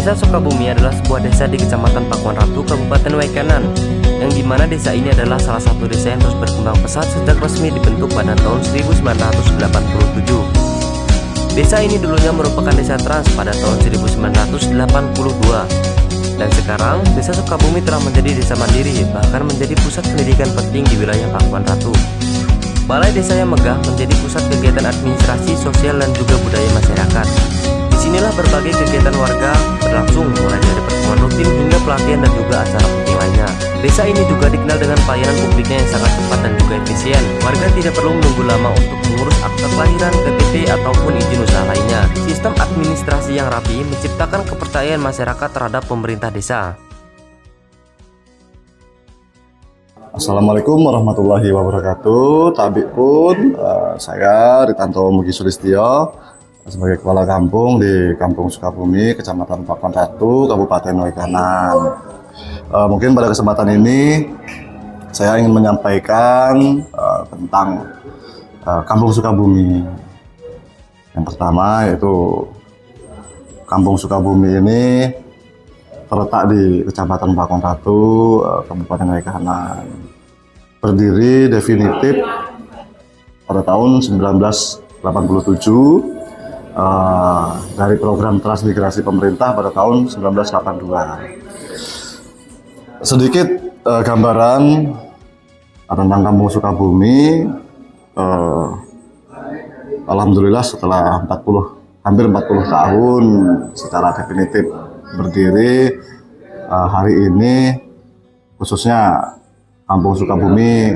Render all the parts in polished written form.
Desa Sukabumi adalah sebuah desa di Kecamatan Pakuan Ratu, Kabupaten Waikanan, yang dimana desa ini adalah salah satu desa yang terus berkembang pesat sejak resmi dibentuk pada tahun 1987. Desa ini dulunya merupakan desa trans pada tahun 1982, dan sekarang Desa Sukabumi telah menjadi desa mandiri, bahkan menjadi pusat pendidikan penting di wilayah Pakuan Ratu. Balai desa yang megah menjadi pusat kegiatan administrasi, sosial, dan juga budaya masyarakat. Disinilah berbagai kegiatan warga berlangsung, mulai dari pertemuan rutin hingga pelatihan dan juga acara penting lainnya. Desa ini juga dikenal dengan pelayanan publiknya yang sangat cepat dan juga efisien. Warga tidak perlu menunggu lama untuk mengurus akte kelahiran, KTP, ataupun izin usaha lainnya. Sistem administrasi yang rapi menciptakan kepercayaan masyarakat terhadap pemerintah desa. Assalamualaikum warahmatullahi wabarakatuh. Tabik pun saya Ritanto Mugi Sulistyo sebagai kepala kampung di Kampung Sukabumi, Kecamatan Pakuan Ratu, Kabupaten Waikanan. Mungkin pada kesempatan ini saya ingin menyampaikan tentang Kampung Sukabumi. Yang pertama yaitu Kampung Sukabumi ini terletak di Kecamatan Pakuan Ratu, Kabupaten Waikanan. Berdiri definitif pada tahun 1987 dari program transmigrasi pemerintah pada tahun 1982. Sedikit gambaran tentang Kampung Sukabumi. Alhamdulillah setelah hampir 40 tahun secara definitif berdiri, hari ini khususnya Kampung Sukabumi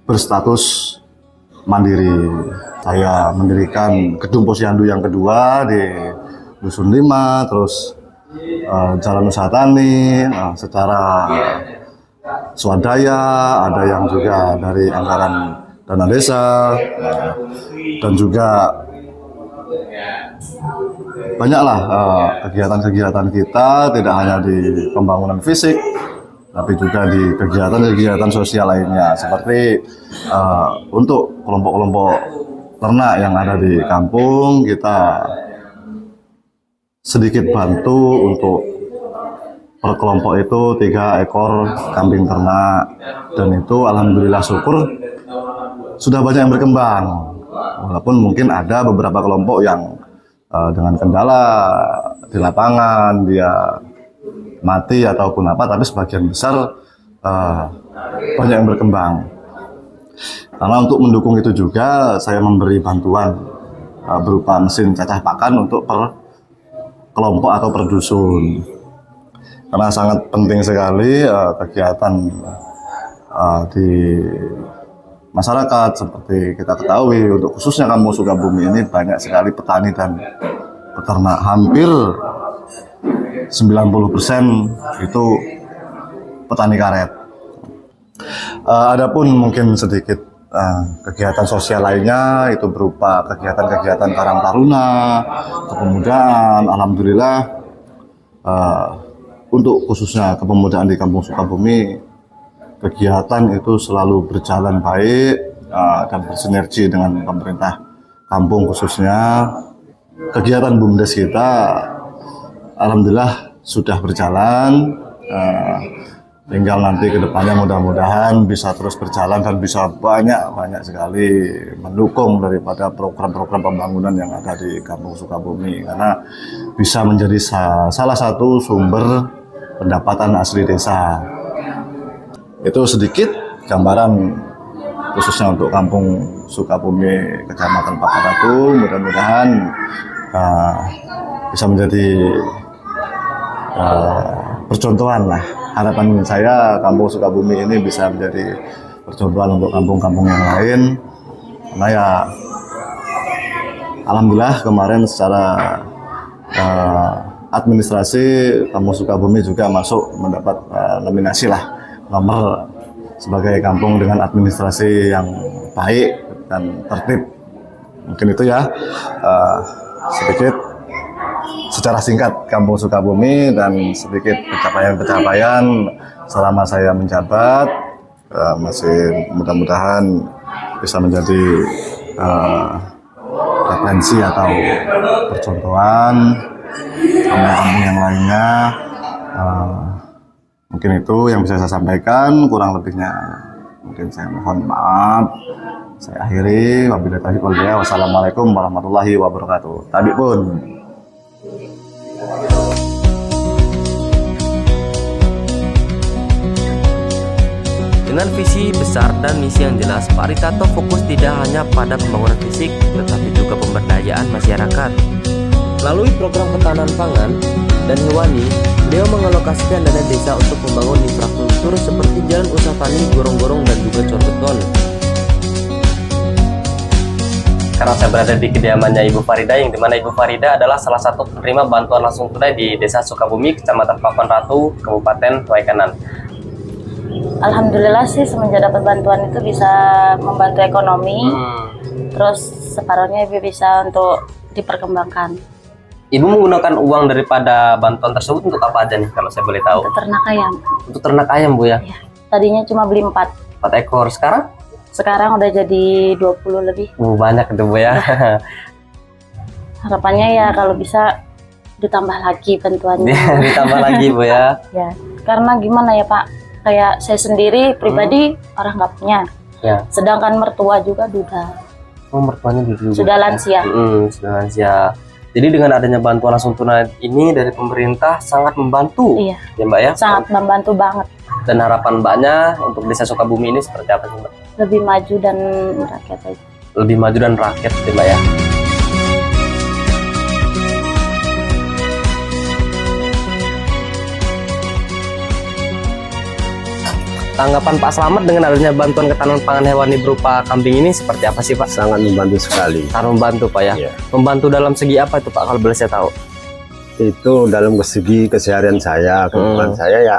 berstatus mandiri. Saya mendirikan Gedung Posyandu yang kedua di Dusun 5, terus Jalan Usaha Tani secara swadaya, ada yang juga dari anggaran dana desa, dan juga banyaklah kegiatan-kegiatan kita, tidak hanya di pembangunan fisik, tapi juga di kegiatan-kegiatan sosial lainnya, seperti untuk kelompok-kelompok ternak yang ada di kampung, kita sedikit bantu untuk per kelompok itu 3 ekor kambing ternak, dan itu alhamdulillah syukur sudah banyak yang berkembang, walaupun mungkin ada beberapa kelompok yang dengan kendala di lapangan dia mati ataupun apa, tapi sebagian besar banyak yang berkembang. Karena untuk mendukung itu juga saya memberi bantuan berupa mesin cacah pakan untuk per kelompok atau per dusun. Karena sangat penting sekali kegiatan di masyarakat. Seperti kita ketahui, untuk khususnya Kampung Sukabumi ini banyak sekali petani dan peternak. Hampir 90% itu petani karet. Adapun mungkin sedikit kegiatan sosial lainnya itu berupa kegiatan-kegiatan Karang Taruna, kepemudaan. Alhamdulillah untuk khususnya kepemudaan di Kampung Sukabumi, kegiatan itu selalu berjalan baik dan bersinergi dengan pemerintah kampung khususnya. Kegiatan BUMDes kita alhamdulillah sudah berjalan, tinggal nanti ke depannya mudah-mudahan bisa terus berjalan dan bisa banyak sekali mendukung daripada program-program pembangunan yang ada di Kampung Sukabumi, karena bisa menjadi salah satu sumber pendapatan asli desa. Itu sedikit gambaran khususnya untuk Kampung Sukabumi, Kecamatan Pakuan Ratu. Mudah-mudahan bisa menjadi percontohan lah. Harapan saya Kampung Sukabumi ini bisa menjadi percontohan untuk kampung-kampung yang lain. Karena ya alhamdulillah kemarin secara administrasi Kampung Sukabumi juga masuk mendapat nominasi lah, nomor sebagai kampung dengan administrasi yang baik dan tertib. Mungkin itu ya sedikit secara singkat Kampung Sukabumi dan sedikit pencapaian-pencapaian selama saya menjabat. Masih mudah-mudahan bisa menjadi referensi atau percontohan kampung-kampung yang lainnya. Mungkin itu yang bisa saya sampaikan, kurang lebihnya mungkin saya mohon maaf. Saya akhiri, wabillahi taufiq wal hidayah. Wassalamualaikum warahmatullahi wabarakatuh. Tabi pun. Dengan visi besar dan misi yang jelas, Pak Ritato fokus tidak hanya pada pembangunan fisik, tetapi juga pemberdayaan masyarakat. Melalui program ketahanan pangan dan hewani, beliau mengalokasikan dana desa untuk membangun infrastruktur seperti jalan usaha tani, gorong-gorong, dan juga cor beton. Sekarang saya berada di kediamannya Ibu Farida, yang dimana Ibu Farida adalah salah satu penerima bantuan langsung tunai di Desa Sukabumi, Kecamatan Pakuan Ratu, Kabupaten Waikanan. Alhamdulillah sih semenjak dapat bantuan itu bisa membantu ekonomi, terus separuhnya ibu bisa untuk diperkembangkan. Ibu menggunakan uang daripada bantuan tersebut untuk apa aja nih kalau saya boleh tahu? Untuk ternak ayam. Untuk ternak ayam Bu ya? Ya. Tadinya cuma beli 4 ekor, sekarang? Sekarang udah jadi 20 lebih. Banyak itu Bu ya. Harapannya ya kalau bisa ditambah lagi bantuannya. Ditambah lagi Bu ya. Ya, karena gimana ya Pak, kayak saya sendiri pribadi orang nggak punya. Ya. Sedangkan mertua juga duda. Oh, mertuanya dulu. Sudah lansia. Sudah lansia. Jadi dengan adanya bantuan langsung tunai ini dari pemerintah sangat membantu. Iya. Ya Mbak ya? Sangat membantu banget. Dan harapan Mbaknya untuk Desa Sukabumi ini seperti apa sih Mbak? Lebih maju dan rakyat aja. Lebih maju dan rakyat ya Mbak ya? Tanggapan Pak Slamet dengan adanya bantuan ketahanan pangan hewani berupa kambing ini seperti apa sih Pak? Sangat membantu sekali. Sangat membantu Pak ya? Iya. Membantu dalam segi apa itu Pak kalau boleh saya tahu? Itu dalam segi keseharian saya, kehidupan saya ya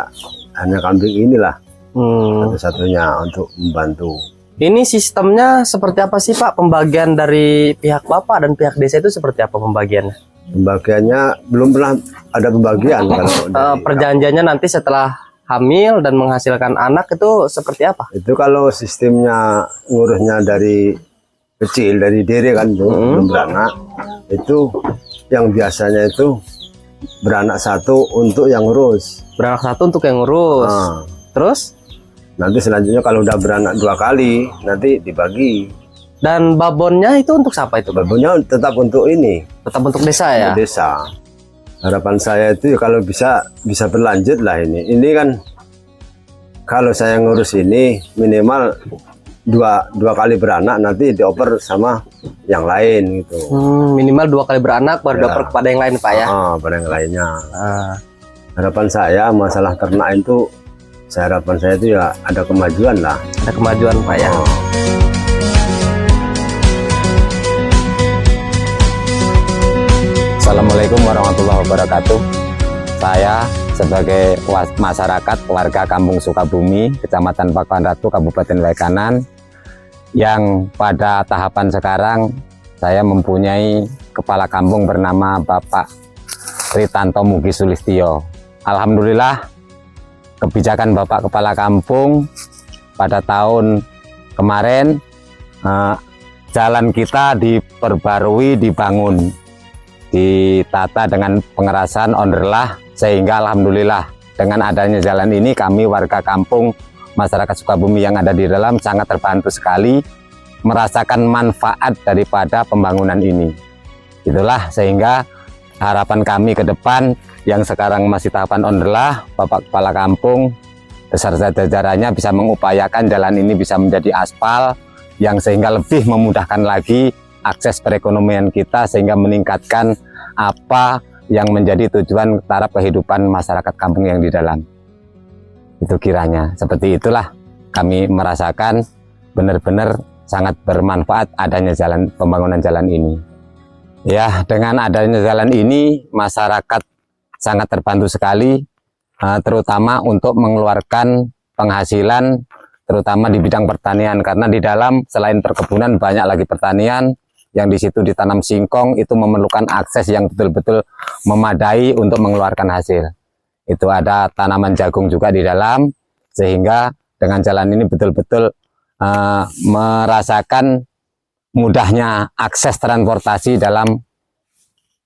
hanya kambing inilah satu-satunya untuk membantu. Ini sistemnya seperti apa sih Pak? Pembagian dari pihak Bapak dan pihak desa itu seperti apa pembagiannya? Pembagiannya belum pernah ada pembagian. Kalau perjanjiannya nanti setelah hamil dan menghasilkan anak itu seperti apa? itu kalau sistemnya ngurusnya dari kecil, dari diri kan belum beranak, itu yang biasanya itu beranak satu untuk yang ngurus. Beranak satu untuk yang ngurus. Terus? Nanti selanjutnya kalau udah beranak 2 kali, nanti dibagi. Dan babonnya itu untuk siapa itu? Babonnya tetap untuk ini. Tetap untuk desa ya? Untuk desa. Harapan saya itu kalau bisa berlanjut lah ini. Ini kan kalau saya ngurus ini minimal dua kali beranak, nanti dioper sama yang lain gitu. Minimal 2 kali beranak baru dioper kepada yang lain Pak ya? Pada yang lainnya. Harapan saya masalah ternak itu, harapan saya itu ya ada kemajuan lah. Ada kemajuan Pak ya? Assalamualaikum warahmatullahi wabarakatuh. Saya sebagai masyarakat warga Kampung Sukabumi, Kecamatan Pakuan Ratu, Kabupaten Waikanan, yang pada tahapan sekarang saya mempunyai kepala kampung bernama Bapak Ritanto Mugi Sulistyo. Alhamdulillah, kebijakan Bapak Kepala Kampung pada tahun kemarin, jalan kita diperbarui, dibangun, ditata dengan pengerasan onderlah, sehingga alhamdulillah dengan adanya jalan ini kami warga kampung, masyarakat Sukabumi yang ada di dalam sangat terbantu sekali merasakan manfaat daripada pembangunan ini. Itulah sehingga harapan kami ke depan yang sekarang masih tahapan onderlah, Bapak Kepala Kampung beserta jajarannya bisa mengupayakan jalan ini bisa menjadi aspal yang sehingga lebih memudahkan lagi akses perekonomian kita, sehingga meningkatkan apa yang menjadi tujuan taraf kehidupan masyarakat kampung yang di dalam. Itu kiranya seperti itulah kami merasakan benar-benar sangat bermanfaat adanya pembangunan jalan ini. Ya, dengan adanya jalan ini masyarakat sangat terbantu sekali, terutama untuk mengeluarkan penghasilan, terutama di bidang pertanian, karena di dalam selain perkebunan banyak lagi pertanian yang di situ ditanam singkong, itu memerlukan akses yang betul-betul memadai untuk mengeluarkan hasil. Itu ada tanaman jagung juga di dalam, sehingga dengan jalan ini betul-betul merasakan mudahnya akses transportasi dalam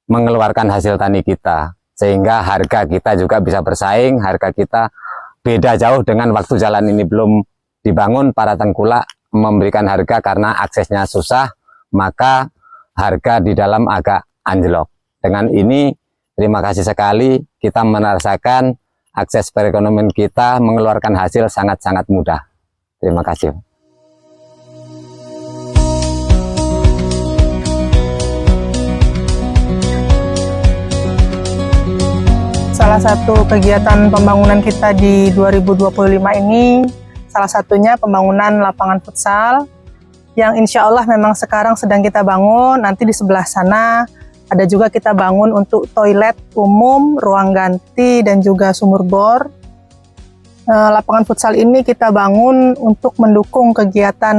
mengeluarkan hasil tani kita. sehingga harga kita juga bisa bersaing. Harga kita beda jauh dengan waktu jalan ini belum dibangun, para tengkulak memberikan harga karena aksesnya susah, maka harga di dalam agak anjlok. Dengan ini terima kasih sekali, kita merasakan akses perekonomian kita mengeluarkan hasil sangat-sangat mudah. Terima kasih. Salah satu kegiatan pembangunan kita di 2025 ini, salah satunya pembangunan lapangan futsal, yang insya Allah memang sekarang sedang kita bangun. Nanti di sebelah sana ada juga kita bangun untuk toilet umum, ruang ganti, dan juga sumur bor. Lapangan futsal ini kita bangun untuk mendukung kegiatan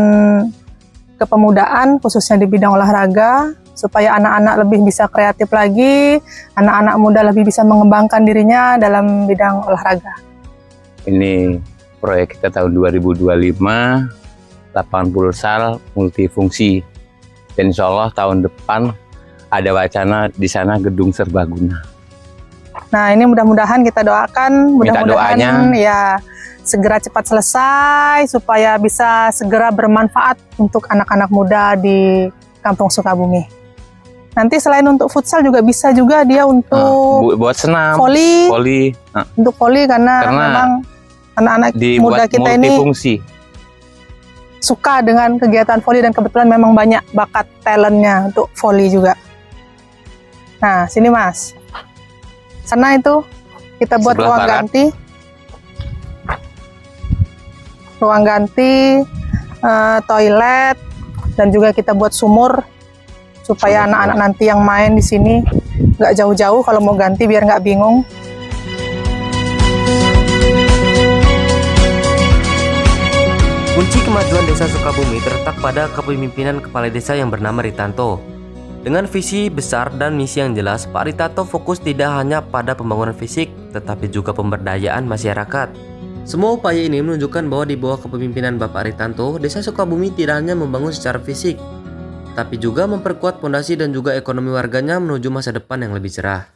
kepemudaan, khususnya di bidang olahraga, supaya anak-anak lebih bisa kreatif lagi, anak-anak muda lebih bisa mengembangkan dirinya dalam bidang olahraga. Ini proyek kita tahun 2025, lapangan futsal multifungsi. Dan insya Allah tahun depan ada wacana di sana gedung serbaguna. Nah, ini mudah-mudahan kita doakan, mudah-mudahan ya segera cepat selesai supaya bisa segera bermanfaat untuk anak-anak muda di Kampung Sukabumi. Nanti selain untuk futsal juga bisa juga dia untuk buat senam, voli. Untuk voli karena memang anak-anak muda kita ini suka dengan kegiatan voli dan kebetulan memang banyak bakat talentnya untuk voli juga. Nah, sini Mas. Sana itu kita buat ruang ganti. Ruang ganti, toilet, dan juga kita buat sumur supaya anak-anak nanti yang main di sini nggak jauh-jauh kalau mau ganti biar nggak bingung. Kunci kemajuan Desa Sukabumi terletak pada kepemimpinan Kepala Desa yang bernama Ritanto. Dengan visi besar dan misi yang jelas, Pak Ritanto fokus tidak hanya pada pembangunan fisik, tetapi juga pemberdayaan masyarakat. Semua upaya ini menunjukkan bahwa di bawah kepemimpinan Bapak Ritanto, Desa Sukabumi tidak hanya membangun secara fisik, tapi juga memperkuat fondasi dan juga ekonomi warganya menuju masa depan yang lebih cerah.